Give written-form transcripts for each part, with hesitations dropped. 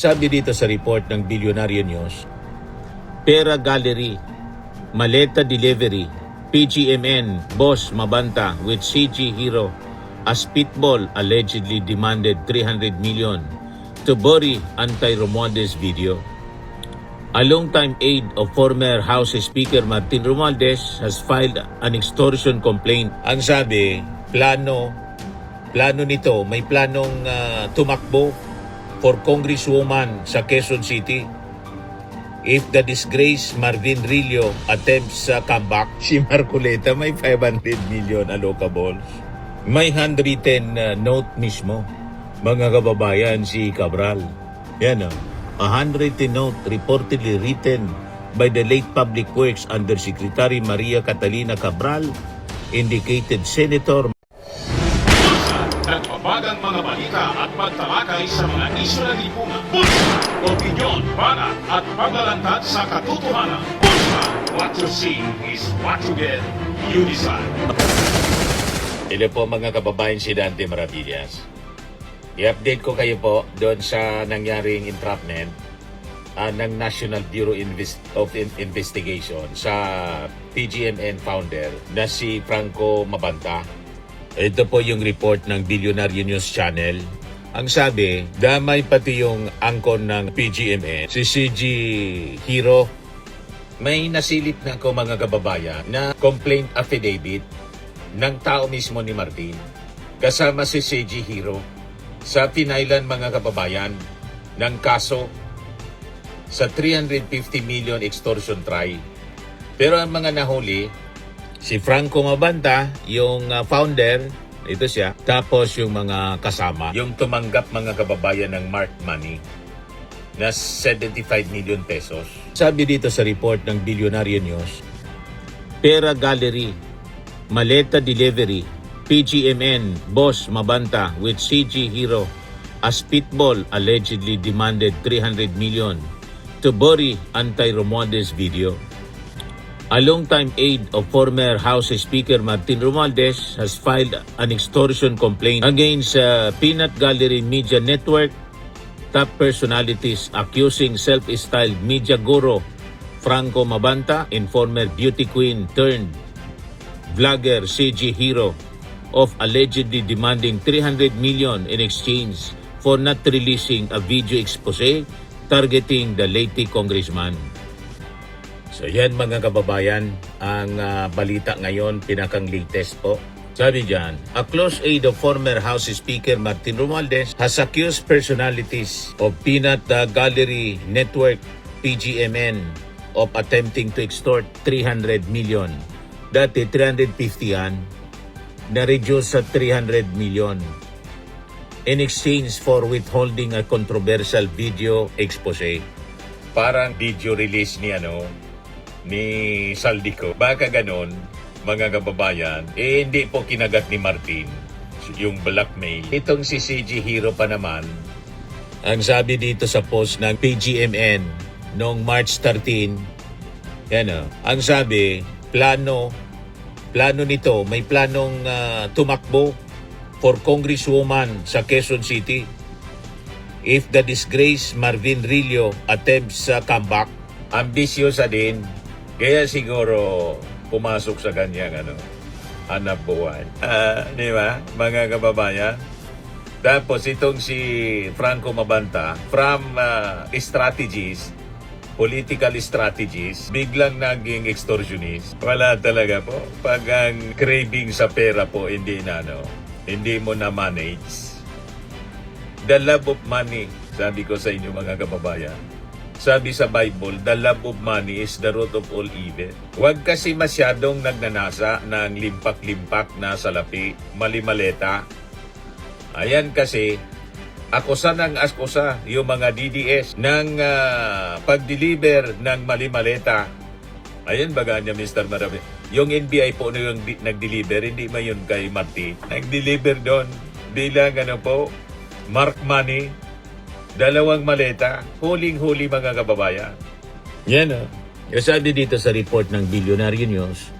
Sabi dito sa report ng Billionaire News, Pera Gallery, Maleta Delivery, PGMN, Boss Mabanta with CG Hero as Pitbull allegedly demanded 300 million to bury anti-Romualdez video. A long-time aide of former House Speaker Martin Romualdez has filed an extortion complaint. Ang sabi, plano nito, may planong tumakbo for Congresswoman sa Quezon City. If the disgraced Marvin Rillo attempts comeback, si Marcoleta may 500 million allocables. May handwritten note mismo, mga kababayan, si Cabral. Yan a handwritten note reportedly written by the late Public Works Undersecretary Maria Catalina Cabral indicated Senator Nagbabagang mga balita at pagtalakay sa mga isyu ng lipunan. Bulsa, opinyon, banat at paglalantad sa katotohanan. Bulsa, what you see is what you get. You decide. Hello po mga kababayan, si Dante Maravillas. I-update ko kayo po doon sa nangyaring entrapment ng National Bureau of Investigation sa PGMN founder na si Franco Mabanta. Ito po yung report ng Billionaire News Channel. Ang sabi, damay pati yung angkor ng PGMN, si CG Hero. May nasilip na ako mga kababayan na complaint affidavit ng tao mismo ni Martin kasama si CG Hero sa pinailan mga kababayan ng kaso sa 350 million extortion try. Pero ang mga nahuli, si Franco Mabanta, yung founder, ito siya. Tapos yung mga kasama, yung tumanggap mga kababayan ng marked money na 75 million pesos. Sabi dito sa report ng Billionaire News, Pera Gallery, Maleta Delivery, PGMN, Boss Mabanta with CG Hero as Pitbull allegedly demanded 300 million to bury anti-Romualdez video. A long-time aide of former House Speaker Martin Romualdez has filed an extortion complaint against Peanut Gallery Media Network top personalities accusing self-styled media guru Franco Mabanta and former beauty queen turned vlogger CG Hero of allegedly demanding 300 million in exchange for not releasing a video expose targeting the late congressman. So yan mga kababayan, ang balita ngayon, pinakang latest po. Sabi dyan, a close aide of former House Speaker Martin Romualdez has accused personalities of Peanut Gallery Network, PGMN, of attempting to extort 300 million. Dati 350 yan, na-reduce sa 300 million in exchange for withholding a controversial video expose. Parang video release ni Saldico. Baka ganon, mga kababayan, hindi po kinagat ni Martin yung blackmail. Itong si CG Hero pa naman, ang sabi dito sa post ng PGMN noong March 13, ang sabi, plano nito, may planong tumakbo for Congresswoman sa Quezon City. If the disgraced Marvin Rillo attempts comeback, ambisyosa din. Kaya siguro pumasok sa kanyang hanap buhay. Di ba, mga kababayan? Tapos itong si Franco Mabanta, from strategies, political strategies, biglang naging extortionist. Wala talaga po. Pag ang craving sa pera po, hindi mo na manage. The love of money, sabi ko sa inyo mga kababayan. Sabi sa Bible, the love of money is the root of all evil. Huwag kasi masyadong nagnanasa ng limpak-limpak na salapi, malimaleta. Ayan kasi, akusa ng akusa yung mga DDS ng pag-deliver ng malimaleta. Ayan baga niya Mr. Marabi. Yung NBI po na yung nag-deliver, hindi man yun kay Martin. Nag-deliver doon bilang mark money. 2 maleta, huling-huli mga kababayan. Yan sabi dito sa report ng Billionaire News,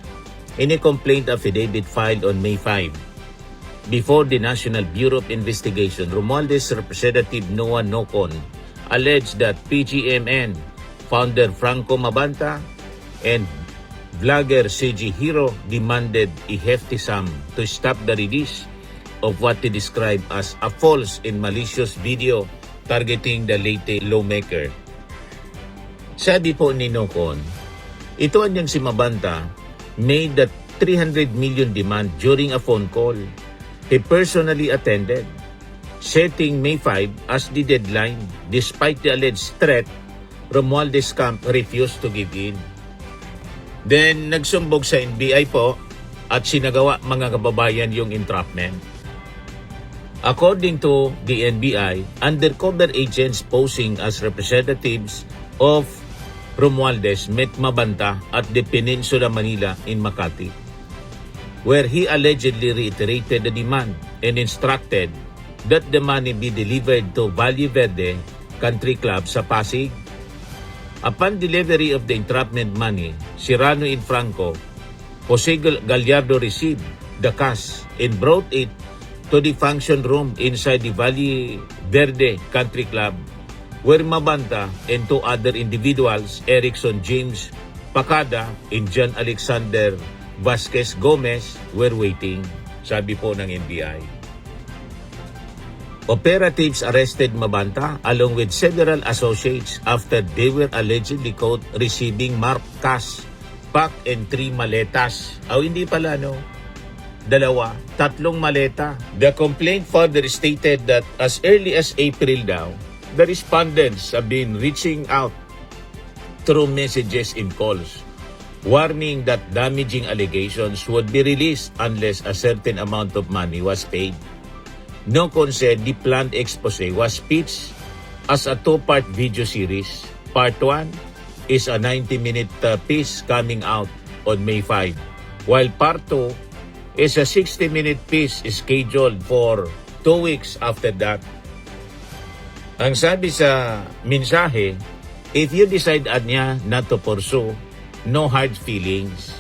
in a complaint affidavit filed on May 5 before the National Bureau of Investigation, Romualdez Representative Noah Nocon alleged that PGMN founder Franco Mabanta and vlogger CG Hero demanded a hefty sum to stop the release of what they describe as a false and malicious video targeting the Leyte lawmaker. Sabi po ni Nocon, ito anyang si Mabanta made the 300 million demand during a phone call he personally attended, setting May 5 as the deadline. Despite the alleged threat, Romualdez camp refused to give in. Then nagsumbog sa NBI po at sinagawa mga kababayan yung entrapment. According to the NBI, undercover agents posing as representatives of Romualdez met Mabanta at the Peninsula Manila in Makati, where he allegedly reiterated the demand and instructed that the money be delivered to Valle Verde Country Club sa Pasig. Upon delivery of the entrapment money, Serrano and Franco, Jose Gallardo received the cash and brought it to the function room inside the Valle Verde Country Club, where Mabanta and two other individuals, Erickson James Pacada and John Alexander Vasquez Gomez, were waiting, sabi po ng NBI. Operatives arrested Mabanta along with several associates after they were allegedly caught receiving marked cash, pack and 3 maletas. Hindi pala, no? 2, 3 maleta. The complaint further stated that as early as April daw, the respondents have been reaching out through messages and calls, warning that damaging allegations would be released unless a certain amount of money was paid. Nocon said the planned expose was pitched as a 2-part video series. Part 1 is a 90-minute piece coming out on May 5, while Part 2 is a 60-minute piece scheduled for 2 weeks after that. Ang sabi sa mensahe, if you decide anya not to pursue, no hard feelings.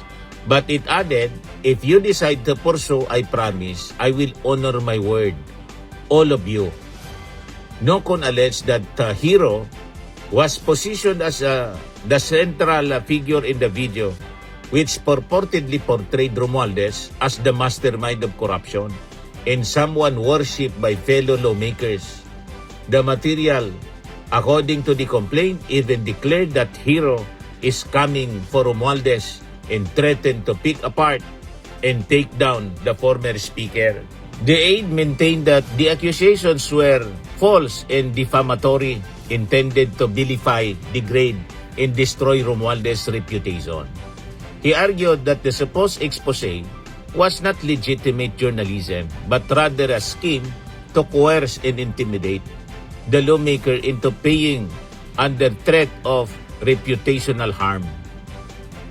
But it added, if you decide to pursue, I promise, I will honor my word. All of you. Nocon alleged that Hero was positioned as the central figure in the video, which purportedly portrayed Romualdez as the mastermind of corruption and someone worshipped by fellow lawmakers. The material, according to the complaint, even declared that Hero is coming for Romualdez and threatened to pick apart and take down the former speaker. The aide maintained that the accusations were false and defamatory, intended to vilify, degrade, and destroy Romualdez's reputation. He argued that the supposed expose was not legitimate journalism, but rather a scheme to coerce and intimidate the lawmaker into paying under threat of reputational harm.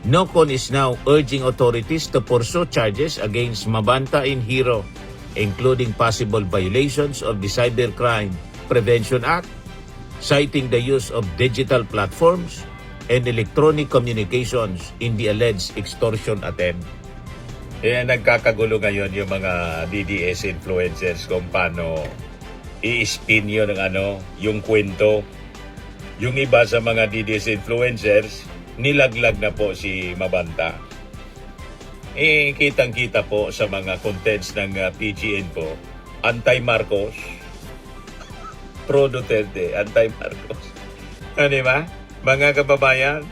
Nocon is now urging authorities to pursue charges against Mabanta and Hero, including possible violations of the Cybercrime Prevention Act, citing the use of digital platforms and electronic communications in the alleged extortion attempt. Nagkakagulo ngayon yung mga DDS influencers kung paano i-spin yun ng yung kwento. Yung iba sa mga DDS influencers, nilaglag na po si Mabanta. Kitang-kita po sa mga contents ng PGN po, anti-Marcos, pro-Duterte, anti-Marcos. Diba? Mga kababayan,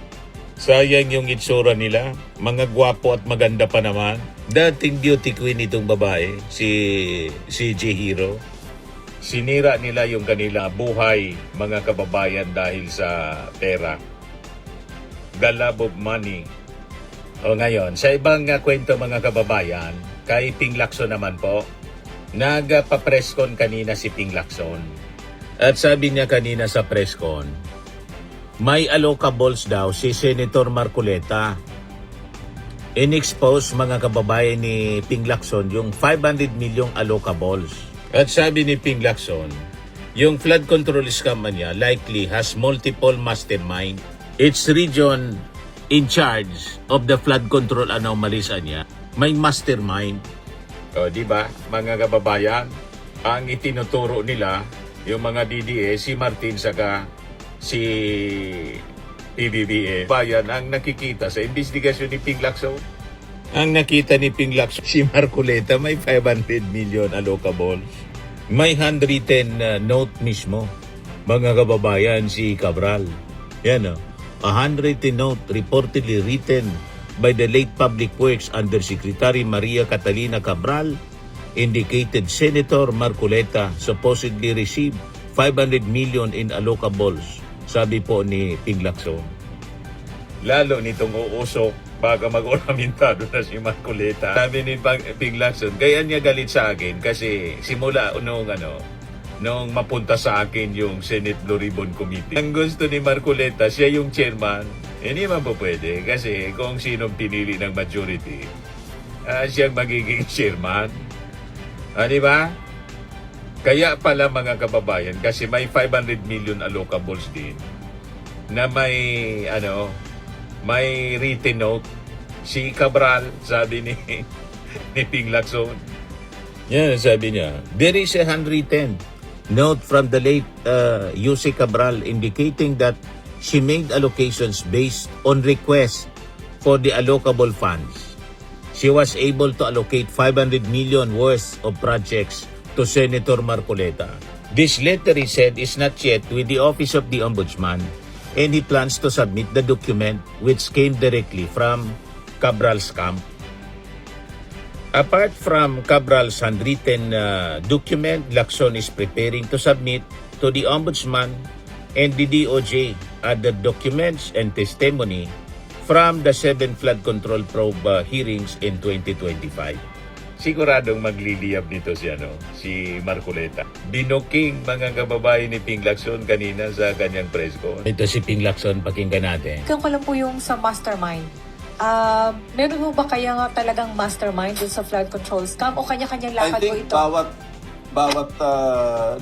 sayang yung itsura nila. Mga gwapo at maganda pa naman. Dating beauty queen itong babae, si J. Hero. Sinira nila yung kanila buhay, mga kababayan, dahil sa pera. The love of money. O ngayon, sa ibang kwento mga kababayan, kay Ping Lacson naman po, nagpa-presscon kanina si Ping Lacson. At sabi niya kanina sa presscon, may allocables daw si Senator Marcoleta. In-expose mga kababayan ni Ping Lacson yung 500 milyong allocables. At sabi ni Ping Lacson, yung flood control scam niya likely has multiple mastermind. Its region in charge of the flood control anomalies niya, may mastermind. O, di ba, mga kababayan, ang itinuturo nila, yung mga DDS, si Martin saka si PBBM. Bayan ang nakikita sa investigasyon ni Ping Lacson. Ang nakita ni Ping Lacson, si Marcoleta may 500 million allocables. May 110 note mismo. Mga kababayan, si Cabral. Yan o. A 110 note reportedly written by the late Public Works Undersecretary Maria Catalina Cabral indicated Senator Marcoleta supposedly received 500 million in allocables, sabi po ni Ping Lacson. Lalo nitong uusok, baka mag-oramentado na si Marcoleta. Sabi ni Ping Lacson, kaya niya galit sa akin kasi simula nung mapunta sa akin yung Senate Blue Ribbon Committee. Ang gusto ni Marcoleta, siya yung chairman. Hindi man po pwede kasi kung sinong pinili ng majority, siyang magiging chairman. Di ba? Kaya pala mga kababayan, kasi may 500 million allocables din na may written note. Si Cabral, sabi ni Ping Lacson. Yan, sabi niya, there is a 110 note from the late Jose Cabral indicating that she made allocations based on request for the allocable funds. She was able to allocate 500 million worth of projects to Senator Marcoleta. This letter, he said, is not yet with the Office of the Ombudsman, and he plans to submit the document which came directly from Cabral's camp. Apart from Cabral's handwritten document, Lacson is preparing to submit to the Ombudsman and the DOJ other documents and testimony from the 7 flood control probe hearings in 2025. Siguradong magliliyab nito si Marcoleta. Binuking mga kababayan ni Ping Lacson kanina sa kanyang press con. Ito si Ping Lacson, pakinggan natin. Ikaw ko lang po yung sa mastermind. Meron mo ba kaya nga talagang mastermind dun sa flood control scam o kanya-kanyang I lakad po think ito? bawat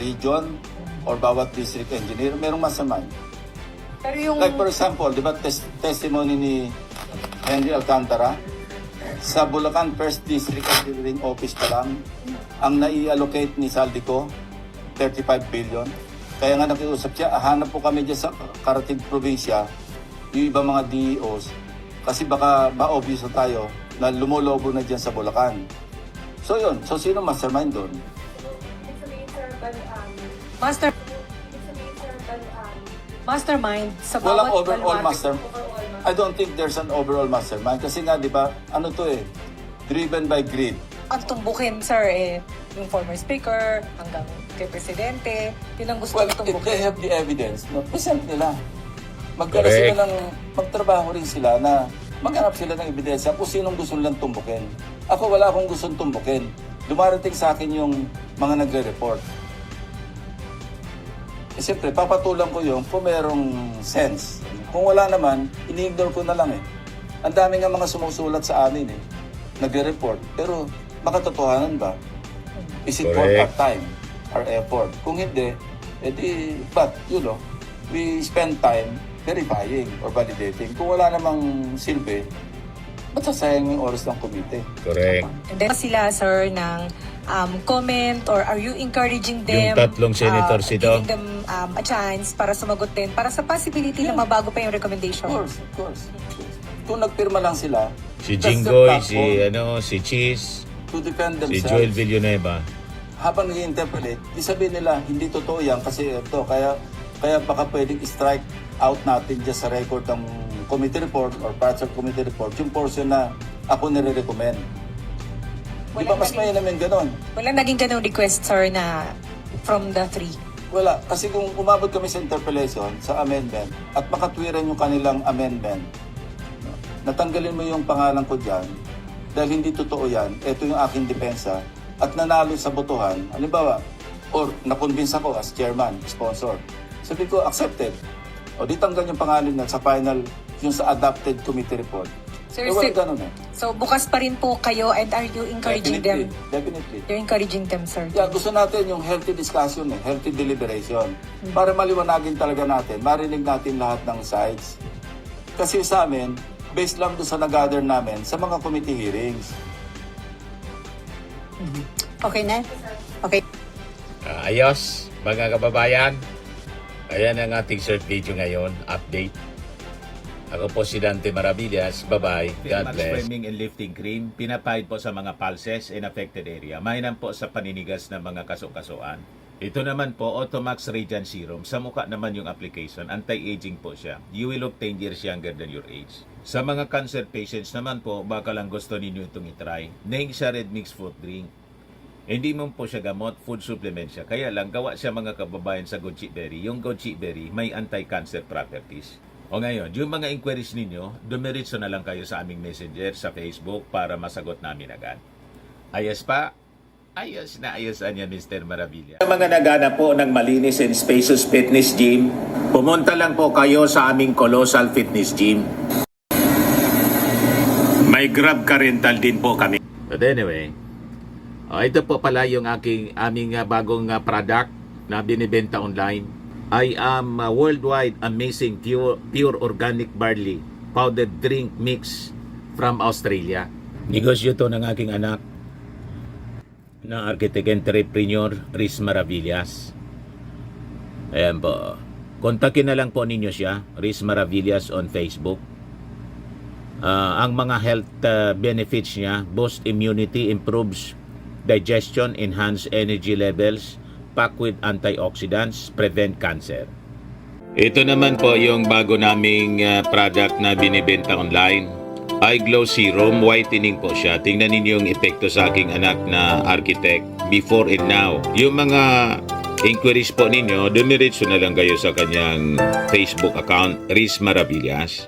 region or bawat district engineer merong mastermind. Pero yung... Like for example, di ba testimony ni Henry Alcantara, sa Bulacan First District Engineering Office pa lang, ang nai-allocate ni Saldico, 35 billion. Kaya nga nakiusap siya, hanap po kami dyan sa karating probinsya, yung ibang mga DEOs, kasi baka ma-obvious na tayo na lumulobo na dyan sa Bulacan. So yun, so sino mastermind doon? Mastermind sa Walang bawat overall baluarte. mastermind. I don't think there's an overall mastermind kasi nga, di ba, ano to driven by greed. Ang tumbukin, sir, yung former speaker, hanggang kay presidente, yun ang gusto Well, kong if they tumbukin. have the evidence, no, present nila. Magkaroon sila magtrabaho rin sila na maghanap sila ng ebidensya kung sinong gusto nilang tumbukin. Ako, wala akong gustong tumbukin. Dumarating sa akin yung mga nagre-report. Siyempre, papatulang ko yung kung merong sense. Kung wala naman, ini-ignore ko na lang Ang dami nga mga sumusulat sa amin nagre-report. Pero, makatotohanan ba? Is it worth our time, our effort? Kung hindi, edi, but, we spend time verifying or validating. Kung wala namang silbi, ba't sasayang yung oras ng komite? Correct. And then sila, sir, ng comment or are you encouraging them? Yung tatlong senators ito. Giving them a chance para sumagot din, para sa possibility na mabago pa yung recommendation. Of course. Kung nagpirma lang sila, Si that's the Jinggoy, platform si Cheese, to defend si themselves. Joel Villanueva. Habang nag-interpolate, di sabihin nila, hindi totoo yan kasi ito, kaya baka pwedeng strike out natin dyan sa record ng committee report or parts of committee report, yung portion na ako nire-recommend. Di ba mas may namin ganon? Walang naging ganong request, sir, na from the 3. Wala. Kasi kung umabot kami sa interpellation, sa amendment, at makatwiran yung kanilang amendment, natanggalin mo yung pangalan ko dyan, dahil hindi totoo yan, ito yung aking depensa, at nanalo sa botohan, halimbawa, or na-convince ako as chairman, sponsor, sabi ko, accepted. O di tanggal yung pangalan na sa final, yung sa adopted committee report. Sir, Wala ganun so bukas pa rin po kayo and are you encouraging them? Definitely. You're encouraging them, sir? Yeah, gusto natin yung healthy discussion, healthy deliberation. Para maliwanagin talaga natin, marinig natin lahat ng sides. Kasi sa amin, based lang doon sa nag-gather namin sa mga committee hearings. Okay na? Okay. Ayos, mga kababayan. Ayan ang ating short video ngayon, update. Ako po si Dante Maravillas. Bye-bye. God Max bless. Framing and Lifting Cream, pinapahid po sa mga pulses in affected area. Mainam po sa paninigas ng mga kaso-kasuan. Ito naman po, Automax Radiant Serum. Sa mukha naman yung application, anti-aging po siya. You will look 10 years younger than your age. Sa mga cancer patients naman po, baka lang gusto ninyo itong itry. Naing siya red mix fruit drink. Hindi mo po siya gamot, food supplement siya. Kaya lang, gawa siya mga kababayan sa goji berry. Yung goji berry, may anti-cancer properties. O ngayon, yung mga inquiries ninyo, dumiritso na lang kayo sa aming messenger sa Facebook para masagot namin agad. Ayos pa? Ayos na ayos niya, Mr. Maravilla. Sa mga nagana po ng malinis and spacious fitness gym, pumunta lang po kayo sa aming Colossal Fitness Gym. May Grab car rental din po kami. But anyway, ito po pala yung aming bagong product na binibenta online. I am worldwide amazing pure organic barley powdered drink mix from Australia. Negosyo to ng aking anak na architect entrepreneur Riz Maravillas. Ayan po. Kontakin na lang po ninyo siya, Riz Maravillas on Facebook. Ang mga health benefits niya, boost immunity, improves digestion, enhance energy levels, packed with antioxidants, prevent cancer. Ito naman po yung bago naming product na binibenta online. Eye Glow Serum, whitening po siya. Tingnan ninyo yung epekto sa aking anak na architect before and now. Yung mga inquiries po ninyo, dumiretso na lang kayo sa kanyang Facebook account, Riz Maravillas.